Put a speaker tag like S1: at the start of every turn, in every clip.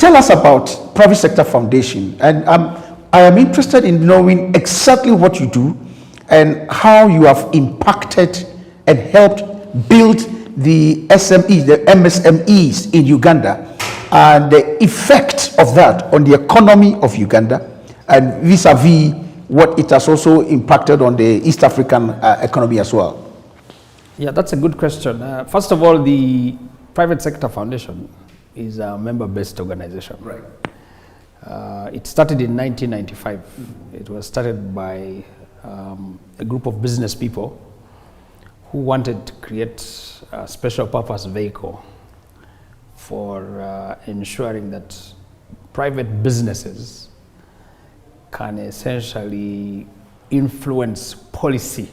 S1: tell us about Private Sector Foundation, and I am interested in knowing exactly what you do and how you have impacted and helped build the SMEs, the MSMEs in Uganda, and the effect of that on the economy of Uganda, and vis-a-vis what it has also impacted on the East African economy as well.
S2: Yeah, that's a good question. First of all, the Private Sector Foundation is a member-based organization.
S1: Right.
S2: It started in 1995. It was started by a group of business people who wanted to create a special purpose vehicle for ensuring that private businesses can essentially influence policy.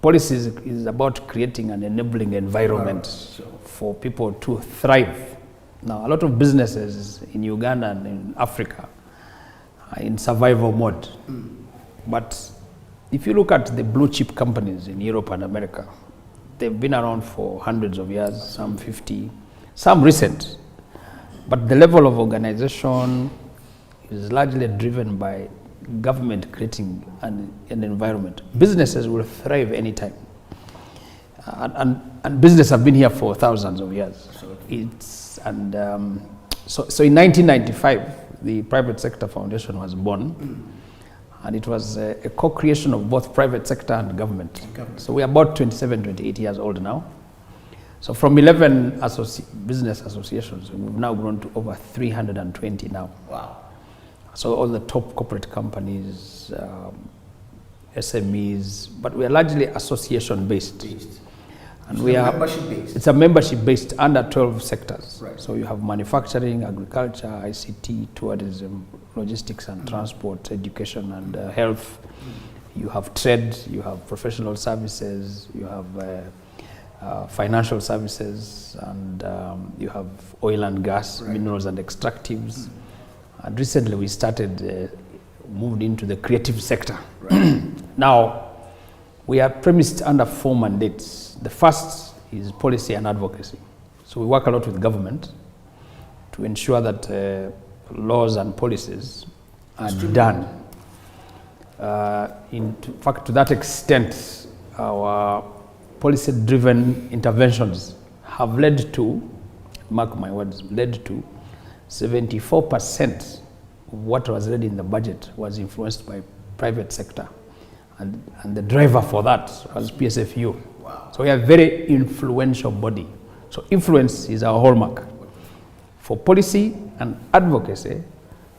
S2: Policy is about creating an enabling environment for people to thrive. Now, a lot of businesses in Uganda and in Africa are in survival mode. But if you look at the blue chip companies in Europe and America, they've been around for hundreds of years, some 50, some recent. But the level of organization is largely driven by government creating an environment. Businesses will thrive anytime. And business have been here for thousands of years. So in 1995, the Private Sector Foundation was born, and it was a co-creation of both private sector and government. So we are about 27, 28 years old now. So from 11 business associations, we've now grown to over 320 now.
S1: Wow. So
S2: all the top corporate companies, SMEs, but we are largely association-based. And we are membership-based. It's a membership-based under 12 sectors. Right. So you have manufacturing, agriculture, ICT, tourism, logistics and transport, education and health. You have trade, you have professional services, you have financial services, and you have oil and gas, minerals and extractives. And recently we started, moved into the creative sector. Right. Now, we are premised under 4 mandates. The first is policy and advocacy. So we work a lot with government to ensure that laws and policies are done. In fact, to that extent, our policy-driven interventions have led to, mark my words, led to 74% of what was read in the budget was influenced by private sector. And the driver for that was PSFU. Wow. So we are a very influential body. So influence is our hallmark for policy and advocacy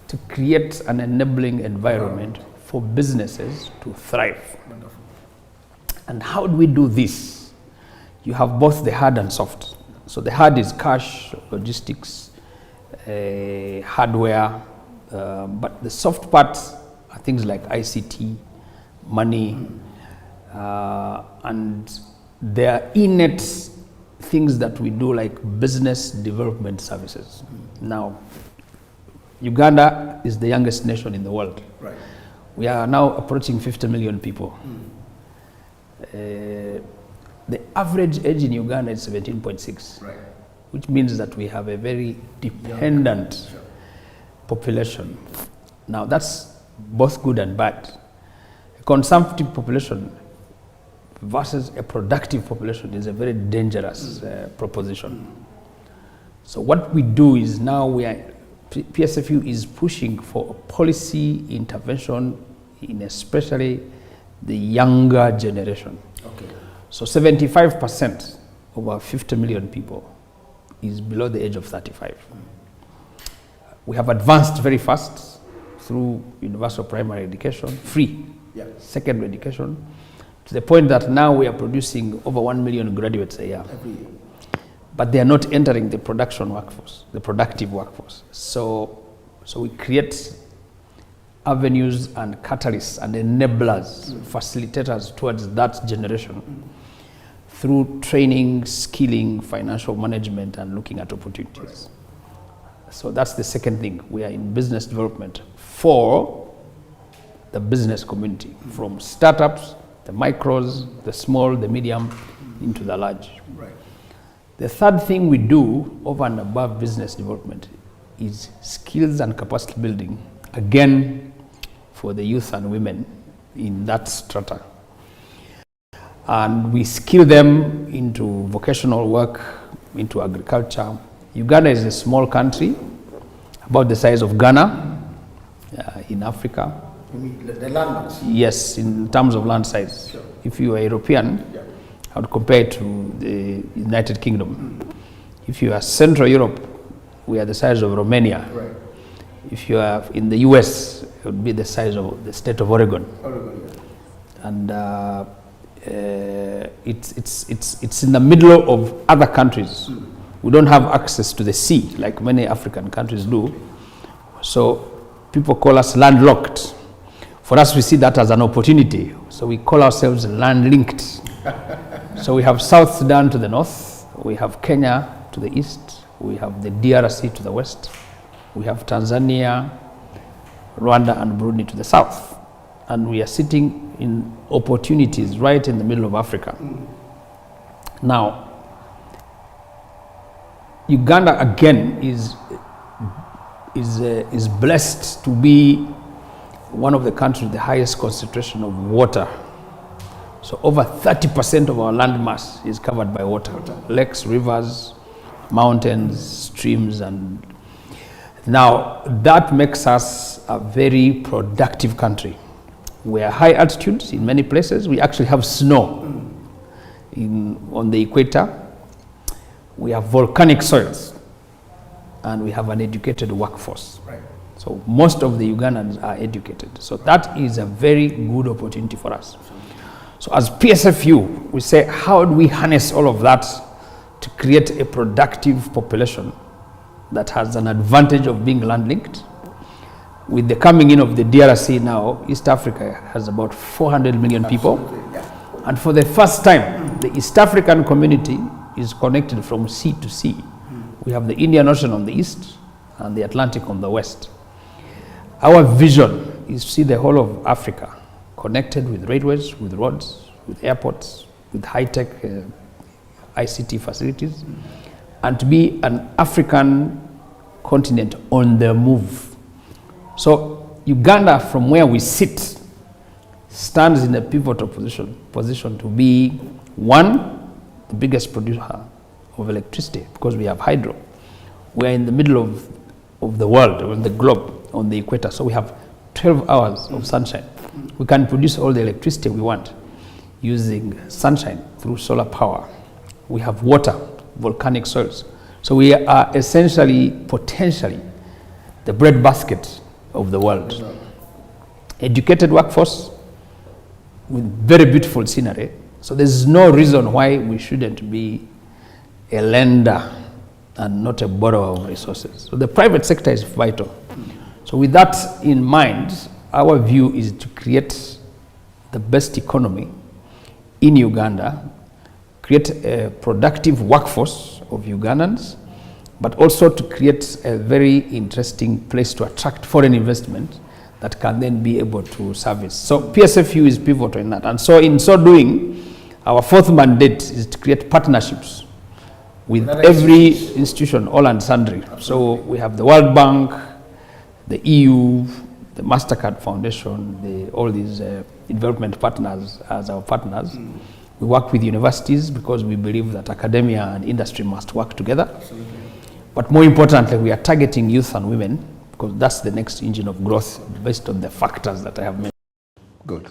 S2: to create an enabling environment for businesses to thrive. Wonderful. And how do we do this? You have both the hard and soft. So the hard is cash, logistics, hardware, but the soft parts are things like ICT, money, and there are innate things that we do like business development services. Now, Uganda is the youngest nation in the world. Right. We are now approaching 50 million people. The average age in Uganda is 17.6, right, which means that we have a very dependent population. Now, that's both good and bad. A consumptive population versus a productive population is a very dangerous proposition. So what we do is now PSFU is pushing for policy intervention in especially the younger generation. Okay. So 75% of our 50 million people is below the age of 35. We have advanced very fast through universal primary education, free secondary education, to the point that now we are producing over 1 million graduates a year. Every year. But they are not entering the production workforce, the productive workforce. So we create avenues and catalysts and enablers, facilitators towards that generation through training, skilling, financial management, and looking at opportunities. Right. So that's the second thing. We are in business development for the business community, from startups, the micros, the small, the medium, into the large. Right. The third thing we do over and above business development is skills and capacity building, again, for the youth and women in that strata. And we skill them into vocational work, into agriculture. Uganda is a small country, about the size of Ghana in Africa.
S1: You mean the landmass?
S2: Yes, in terms of land size.
S1: Sure.
S2: If you are European, I would compare it to the United Kingdom. If you are Central Europe, we are the size of Romania.
S1: Right.
S2: If you are in the US, it would be the size of the state of Oregon. And it's in the middle of other countries. We don't have access to the sea like many African countries do. So people call us landlocked. For us, we see that as an opportunity. So we call ourselves land-linked. So we have South Sudan to the north, we have Kenya to the east, we have the DRC to the west, we have Tanzania, Rwanda and Burundi to the south. And we are sitting in opportunities right in the middle of Africa. Now, Uganda again is blessed to be one of the countries with the highest concentration of water. So over 30% of our land mass is covered by water. Lakes, rivers, mountains, streams, and now that makes us a very productive country. We are high altitudes in many places. We actually have snow on the equator. We have volcanic soils, and we have an educated workforce.
S1: Right.
S2: So most of the Ugandans are educated. So that is a very good opportunity for us. So as PSFU, we say, how do we harness all of that to create a productive population that has an advantage of being land-linked? With the coming in of the DRC now, East Africa has about 400 million people.
S1: Yeah.
S2: And for the first time, the East African community is connected from sea to sea. We have the Indian Ocean on the east and the Atlantic on the west. Our vision is to see the whole of Africa connected with railways, with roads, with airports, with high-tech ICT facilities, and to be an African continent on the move. So Uganda, from where we sit, stands in a pivotal position to be, one, the biggest producer of electricity, because we have hydro. We are in the middle of the world, on the globe, on the equator, so we have 12 hours of sunshine. We can produce all the electricity we want using sunshine through solar power. We have water, volcanic soils. So we are essentially, potentially, the breadbasket of the world. Educated workforce with very beautiful scenery. So there's no reason why we shouldn't be a lender and not a borrower of resources. So the private sector is vital. So with that in mind, our view is to create the best economy in Uganda, create a productive workforce of Ugandans, but also to create a very interesting place to attract foreign investment that can then be able to service. So PSFU is pivotal in that. And so in so doing, our fourth mandate is to create partnerships with every institution, all and sundry. Absolutely. So we have the World Bank, the EU, the MasterCard Foundation, all these development partners as our partners. We work with universities because we believe that academia and industry must work together.
S1: Absolutely.
S2: But more importantly, we are targeting youth and women because that's the next engine of growth based on the factors that I have mentioned.
S1: Good.